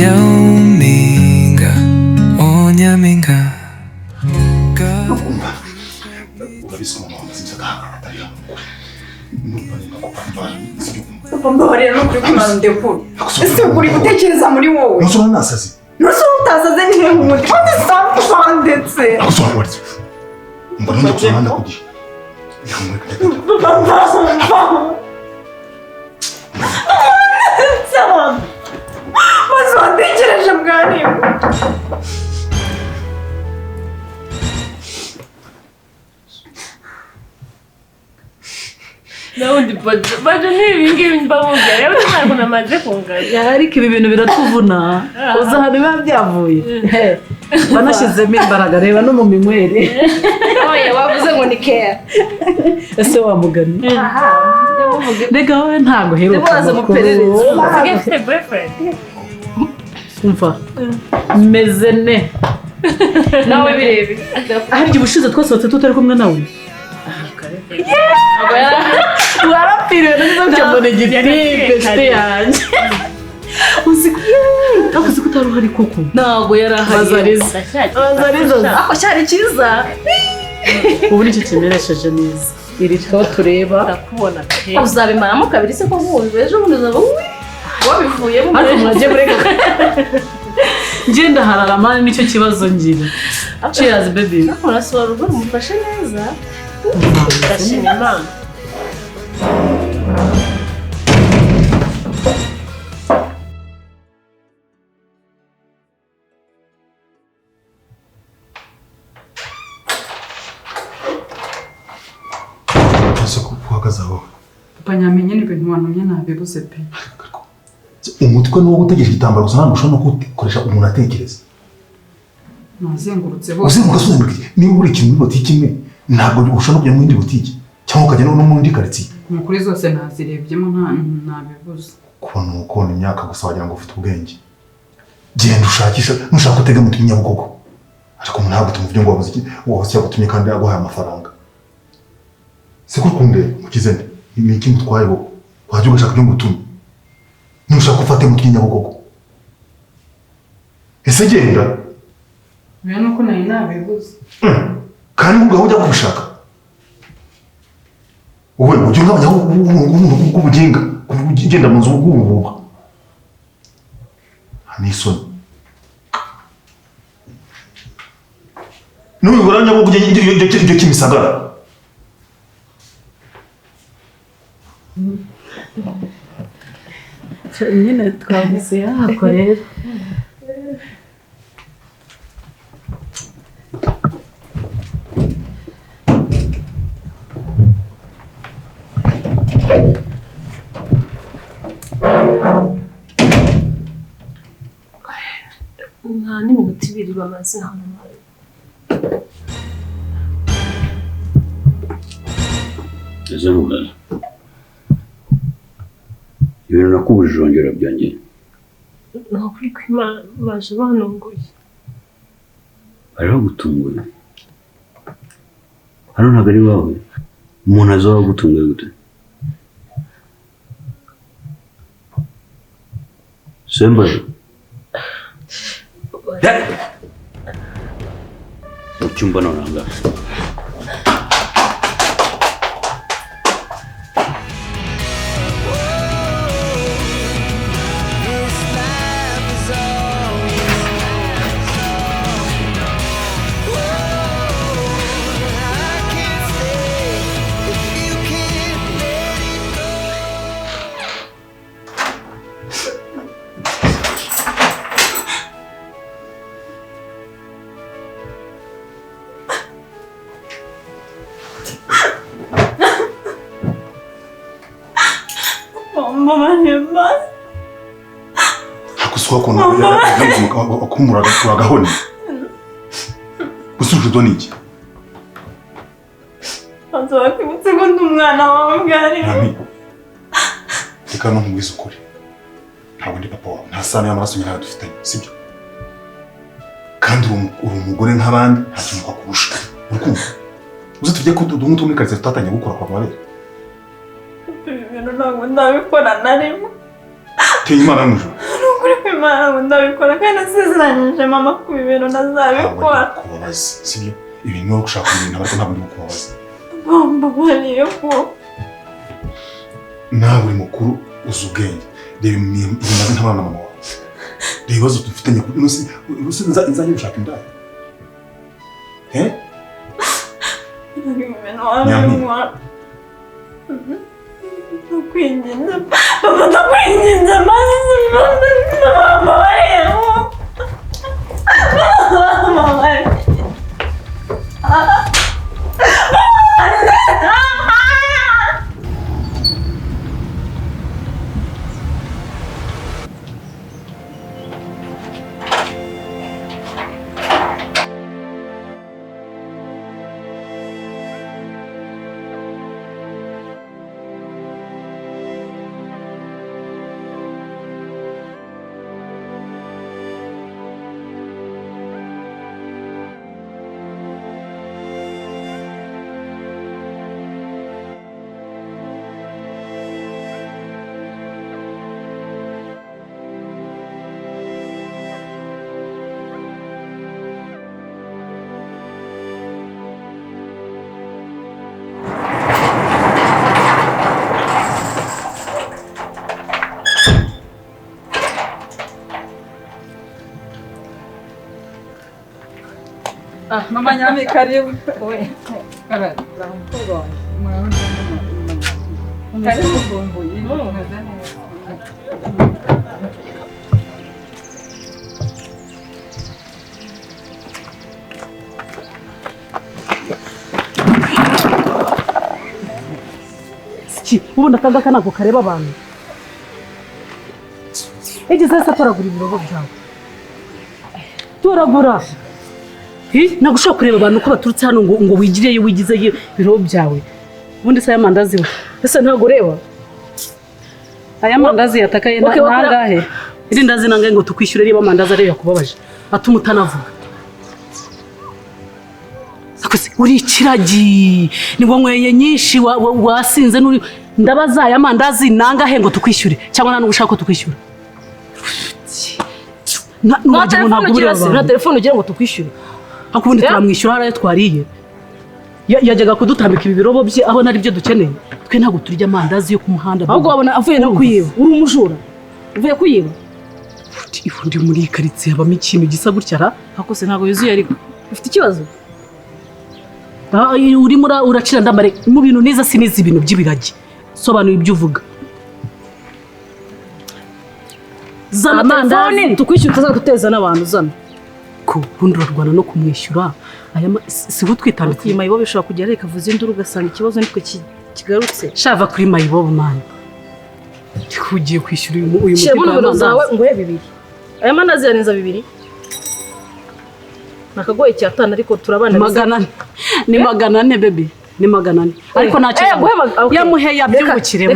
nyampinga oh nyampinga Mumbabarira no kuri kumara ndekuru. Ese uri gutekereza muri wowe? Nusura nasazi. Nusura utasaze ni he umuti? Kandi sampa ndetse. Akusura wari. Mbona nje kusana ndakudi. Mas watekereje bwarimu. Naundi baje n'ibingibi mbamubwira rero ntabwo namaze kungana ariko ibi bintu biratuvuna uza hano biba byavuye banashizemo imbaraga reba no mu minywere Oya wavuze ngo ni care. ese wamugani Aha. rega wowe ntago heruka Ndabaza mu perereza. usigaye ufite boyfriend umva meze ne Nawe birebe. harya ubushize twasohotse tutari kumwe nawe warapfiriwe neza cyane igitipe shite yanjye uzi ko utari uhari koko ntabwo yarahari bazariza Ako cyari cyiza. ubu nicyo kimeresheje neza iri two tureba ndakubona pe Uzabimaramo kabiri se ko nkuzi ejo bundi uzaba wabivuyemo. ariko mwagiye mureka ngenda hararamani nicyo kibazo ngira cheers baby Urasura urugo rumufashe neza. ndashima Imana Kuhagazaho. Papa nyamenye n'ibintu wantumye nabibuze pe. Umutwe no gutegesha igitambaro gusa ntabwo ushobora no gukoresha umuntu atekereza. Nazengurutse hose. Uzenguruka suzengurike. Niba uri ikintu muri botike imwe ntabwo ushobora kujya mu yindi botike cyangwa ukajya no mu yindi quartier. Kuri zose nazirebyemo nabibuze. Kubona imyaka gusa wagira ngo ufite ubwenge. Genda ushakisha nushaka gutega mutumye Nyabugogo. Ariko umuntu ntabwo tumuvye ngo wabuze iki wose yagutumye kandi yaguhaye amafaranga. Siko kunde mukizende ni iki mutwaye bo waje ugashaka byo ngutumye. Nushaka ufate mutumye Nyabugogo. Ese genda. Bya nuko nari nabibuze. Kandi ubwo ujya kubishaka. Wowe ujye ngabanya ubujinga kugenda mu nzu bw'ubububa. Anisoni. N'uyu buranya bwo kujya kimisagara. nyine twavuze yako rero nta n'iminota ibiri bamaze hano ese mugana ibintu nakubujije ongera byanjye nukuri ko Imana baje banunguye bariho gutunguye hano ntabwo ari wawe umuntu azoba gutunguye gute sembaye ucyumba nonanga Hakuswako kumura gahoni. Usuje doniki. Anza kwimutse ngo ndumwana wawe bwari. Nami. Reka no nkubwiza ukuri. Ntabwo ndi papa wawe. Nta sano y'amaraso nyine dufitanye, sibyo? Kandi uri umugore nk'abandi ntakintu kwakurusha. Urukundo. Uzi tujye ko dumuntu muri karitsiye tutatanye gukora kwa mabere. Ibintu ntabwo ndabikora narimo. Teye Imana n'ijuru. ukuri kw'Imana ndabikora kandi nasezeranyije mama ko ibintu ntazabikora. Kubabaza sibyo ibintu no gushaka ibintu ariko ntabwo ndi kubabaza. Mbabariye ko nawe uri mukuru uzi ubwenge reba imaze ntabana na mama wawe reba ibibazo dufitanye usi nzanye gushaka indaya Nakwinginze papa nakwinginze maze mbabariye Mama Nyami karibu. Karibu. Karibu kumbuye. Ubundi akaga kanako kareba abantu. Egeze se toragura ibirobo byawe. Toragura. Nagushaka kureba abantu ko baturutse hano ngo wigireyo wigizeyo ibirobo byawe. Ubundi se amandazi we. Ese ntago ureba? Aya mandazi yatakaye nangahe? Iri ndazi nangahe ngo tukwishyure riba amandazi ari yakubabaje. Atuma utanavuga. Sakose uri kiragi. Ni wanyweye nyinshi wasinze nuri ndabaza aya mandazi nangahe ngo tukwishyure cyangwa nanu ushaka tukwishyura. Na telefone ugira ngo tukwishyure. Akubundi turamwishyura haraye twariye. Yajyaga kudutambika ibirobo bye aho nari byo dukeneye. Twe ntago turya amandazi yo ku muhanda. Ahubwo wabona avuye no kuyiba. Uri umujura. Uvuye kuyiba. Ifundi muri karitsiye habamo ikintu gisa gutya. Hakose ntago yuzuye ariko. Ufite ikibazo? Urimo uracira ndambare mu bintu niza sinizi ibintu by'ibiragi. Sobanura ibyo uvuga. Zana telefone tukwishyura utazaguteza n'abantu zana. Ko bundi urarwana no kumwishyura. Aya si gutwitambika. Iyi mayibo bishobora kujya reka vuze induru ugasanga ikibazo nitwe kigarutse. Shava kuri mayibo mwana. Kugiye kwishyura uyu mutima. Shebona zawe ngo he 2. Aya mandazi yarenza 2. Nakagoye cyatana ariko turabana magana. Ni 400 baby. Ni 400. Ariko ntacyo yamuhe yabyungukiremo.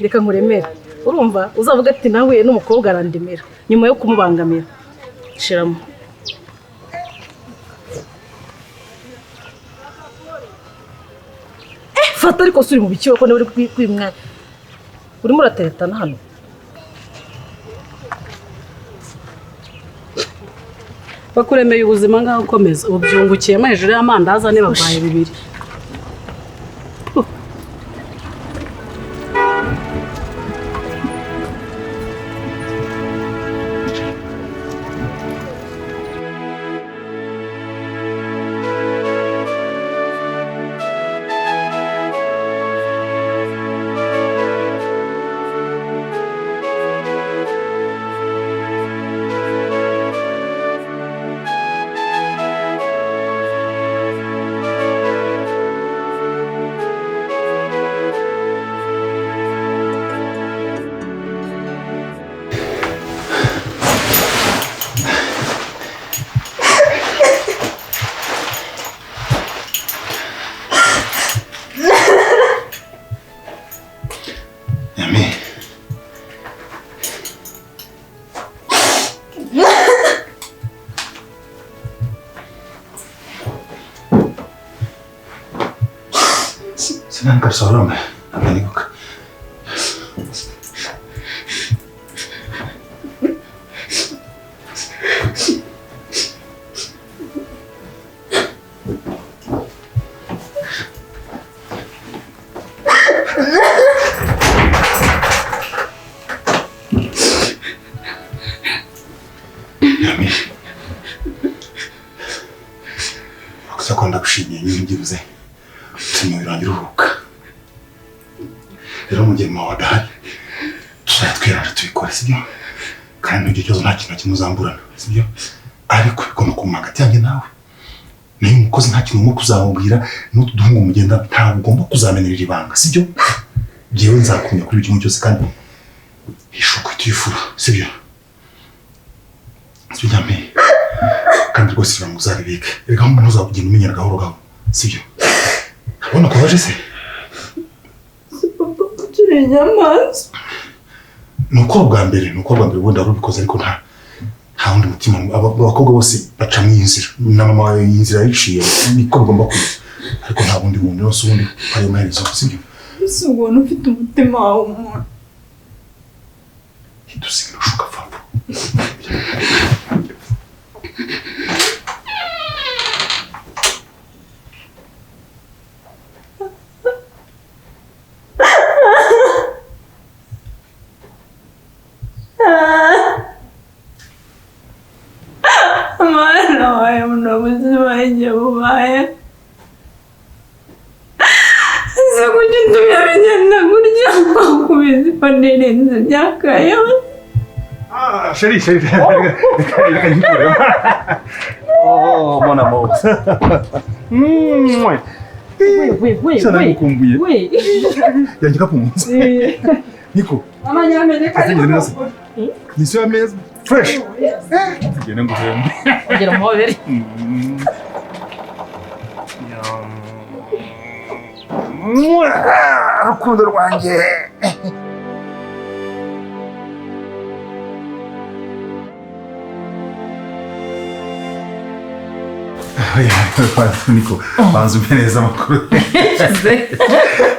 Reka nkuremere. Urumva uzavuga ati nawe n'umukobwa arandemera nyuma yo kumubangamira. Shiramo. Fata ariko suri mu bikiwe ko nawe uri kwimwa. Urimo urateretana hano. Bakuremeye ubuzima ngaho ukomeza ubyungukiyemo hejuru y'amandazi ane babaye 2. Senang kersolong, apa nih kok? ndagushimiye nyine byibuze tuma birangira uruhuka rero mu gihe mwawe adahari tuzatwiranje tubikore sibyo kandi ntugire ikibazo nta kintu na kimwe uzamburana sibyo ariko bigomba kuma hagati yanjye nawe nayo umukozi nta kintu ugomba kuzamubwira n'utuduhungu mugenda ntabwo ugomba kuzamenerera ibanga sibyo byewe nzakumya kuri buri kimwe cyose kandi ishuko tuyifura sibyo Sujame kandi rwose ibanga uzabibike reka mbona uzabugenda umenyera gahoro gahoro sibyo ubona ko waje se papa kuturenya amaso nuko bwa mbere ubundi arubikoze ariko nta wundi mutima abakobwa bose baca mu inzira na mama wawe inzira yiciye niko bigomba kuba ariko nta wundi muntu wose ubundi ayo maherezo sibyo ese ubona ufite umutima wawe umuntu hidusiga ushuka papa Ndabuzeza bubaye ese kuki ntumya bigenda gutya kubizi ko nirenze byakayo Chérie, reka nyikuremo. Oh, mon amour. Oui. Yandika ku munsi. Niko. Mama Nyampinga karibu. Ni sio amazing. Fresh. Tugende nguhembe. Ongera umuhobere. Rukundo rwanjye. Niko, banza umeneza amakuru.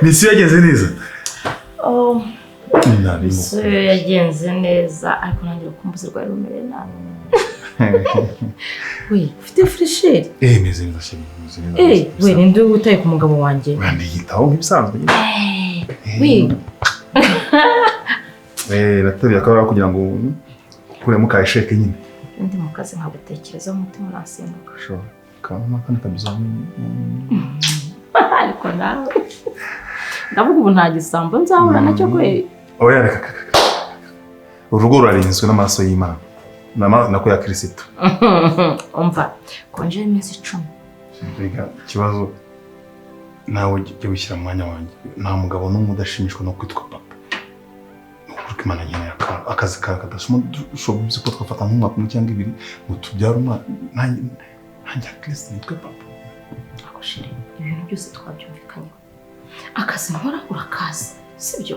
Misiyo yagenze neza. Misiyo yagenze neza, ariko nangira kumbuza rwari rumere nabi. We, ufite fresheri? Meze neza cyane. We, ninde utaye ku mugabo wanjye? Wandi yitaho nk'ibisanzwe nyine. Natari akaba kugira ngo kuremo ka esheke nyine. Ndi mu kazi nkagutekereza umutima urasimbuka. Sure. Kama kandi kabisa. Ariko nawe. Ndavuga ubu nta gisambo nzahura nacyo kwe. Oya reka. Urugo rurarinzwe n'amaso y'Imana. Nako ya Kristo. Umva, konje iminsi 10. Reka kibazo nawe jye wishyira mu mwanya wanjye. Nta mugabo n'umwe udashimishwa no kwitwa papa. Nuko Imana nyine akazi kadashimo dushobora ko twafata nk'umwaka umwe cyangwa ibiri ngo tubyara umwana hanja Kristo nitwe papa. Akoshire ibintu byose twabyumvikanyeho. Akazi nkora urakazi, sibyo?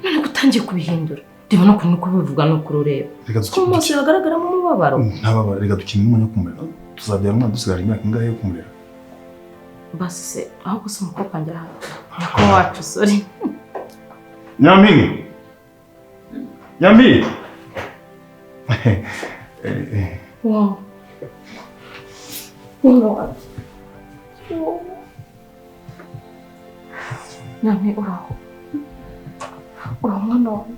None gutangiye kubihindura. Reba no kuntu kubivuga no kurureba. Ko mose bagaragara mu mubabaro. Ntababara reka dukina umwanya kumurera. Tuzabyara umwana dusigara imyaka ingahe yo kumurera. Basi se aho gusa umukobwa njya aha. Ko wacu sorry. Nyampinga. Nyambi. Wow. Wow. Nyampi uraho. Uraho mwana wanjye.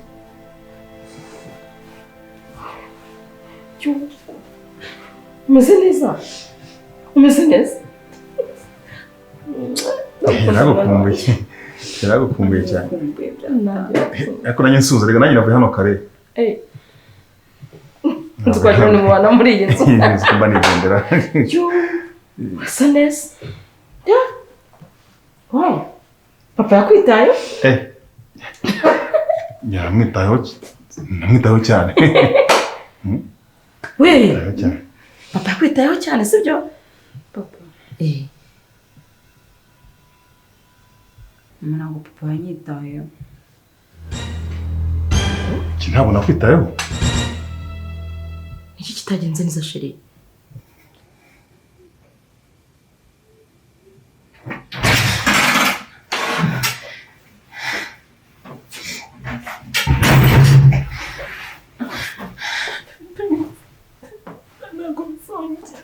Umeze neza? Umeze neza? Yaragukumbuye cyane. Ariko nanjye nsuza rega nanjye navuye hano kare. Twagiriyemo n'umwana muri iyi nzu. Mba nigendera. Usa neza. Wow. Papa yakwitayeho? Namwitayeho cyane. We. Papa yakwitayeho cyane sibyo? Papa. Ntabwo papa yanyitayeho. Ntabwo nakwitayeho. Iki kitagenze neza sheri.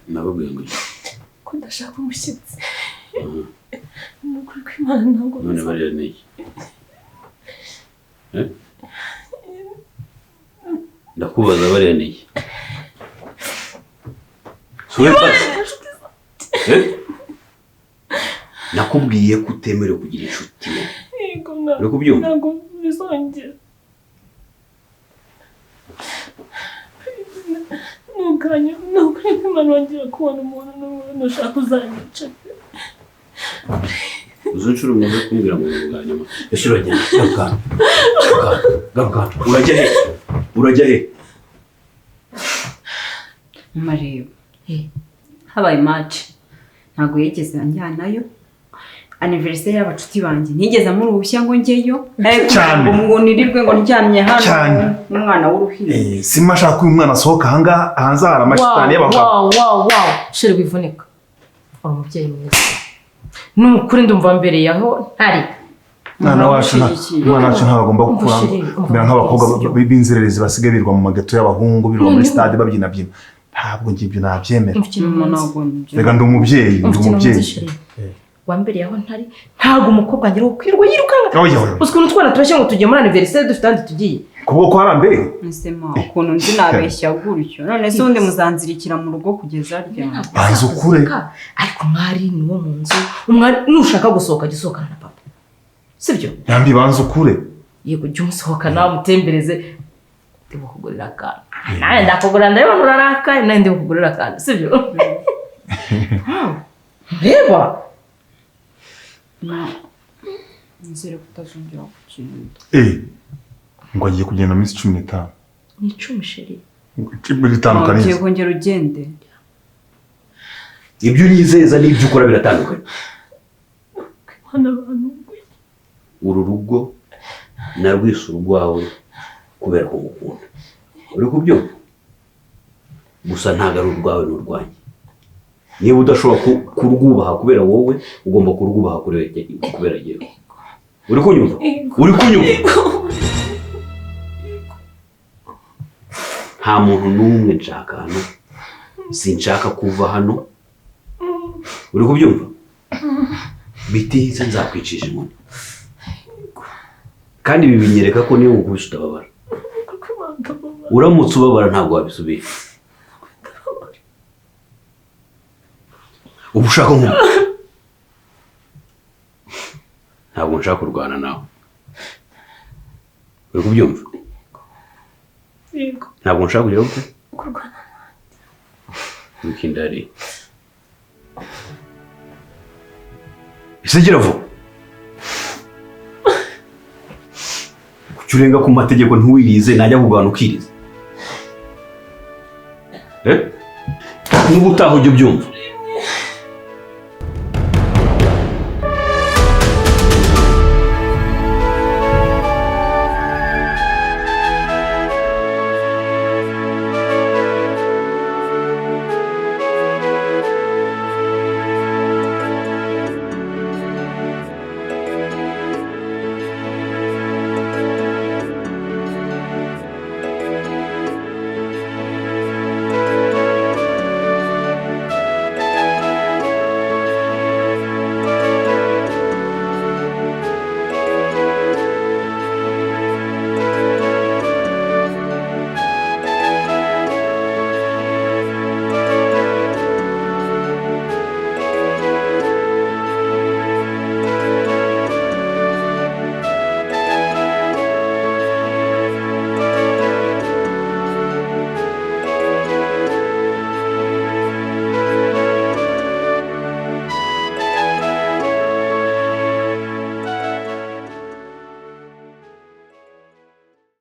Nababwiye ngo ko ndashaka umushyitsi. Nukuri ko Imana ntabwo none bariya ni iki? Ndakubaza bariya ni iki? Suwe pasi. nakubwiye ko utemerewe kugira inshuti. Yego uri kubyumva? ntabwo bizongera. Ntuganye ntabwo Imana wongera kubona umuntu n'umuntu ushaka uzanyica. Uzunshura umuntu kumbwira ngo ntuganye. Ese uragenda garuka. Urajya he? Mariyo habaye match ntabwo yigeze anjyanayo. Anniversaire y'abacuti banjye ntigeze amuruhushya ngo njyeyo. Cyane. Ngo nirirwe ngo ndyamye hano umwana w'uruhire. Sima shaka uyu mwana asohoka hanze hari amashitani y'abagabo. Wow. Sheri wivunika. Uri umubyeyi mwiza. N'ukuri ndumva mbere yaho ntari. Mwana wacu ntabwo agomba gukura kumera nk'abakobwa b'inzererezi basigaye birwa mu mageto y'abahungu birwa muri stade babyina. Ntabwo ngibyo nabyemera. Reka ndi umubyeyi. Wa mbere yaho ntari ntabwo umukobwa ngira ukwirwa yirukanga. Ukuntu twana tubashye ngo tujye muri anniversaire dufite andi tugiye. Kubwo ko harambere. Nsema ukuntu nzi nabeshya gutyo. None se undi muzanzirikira mu rugo kugeza ryari? Banza ukure. Ariko mwari ni wo mu nzu. Umwari nushaka gusohoka gisohokana na papa. Sibyo? Yambi banza ukure. Yego jya umusohokana mutembereze. Ndimo kugurira akana. Nawe ndakugura ndabona uraraka nawe ndimo kugurira akana. Sibyo? Reba. Nzere kutazongera kugenda. Ngo agiye kugenda minsi 15. Ni 10 sheri. Bitandukanye. Ugiye kongera ugende. Ibyo unyizeza n'ibyo ukora biratandukanye. Uru rugo narwise urwawe kubera ko ngukunda. Uri kubyumva? Gusa ntago ari urwawe n'urwanjye. Niba udashobora kurwubaha kubera wowe ugomba kurwubaha kubera yewe. Uri kunyumva? Nta muntu n'umwe nshaka hano. Sinshaka kuva hano. Uri kubyumva? Bitinze nzakwicisha inkoni. Kandi bibinyereka ko niyo ngukubise utababara. Uramutse ubabara ntabwo wabisubira. Ubu ushaka nkubu. Ntabwo nshaka kurwana nawe. Uri kubyumva? Yego. Ntabwo nshaka kugira gute? Kurwana. Wikindari. Ese gira vuba. Kucyurenga ku mategeko ntuwirize najya kugwana ukiriza. N'ubutaho ujye byumva.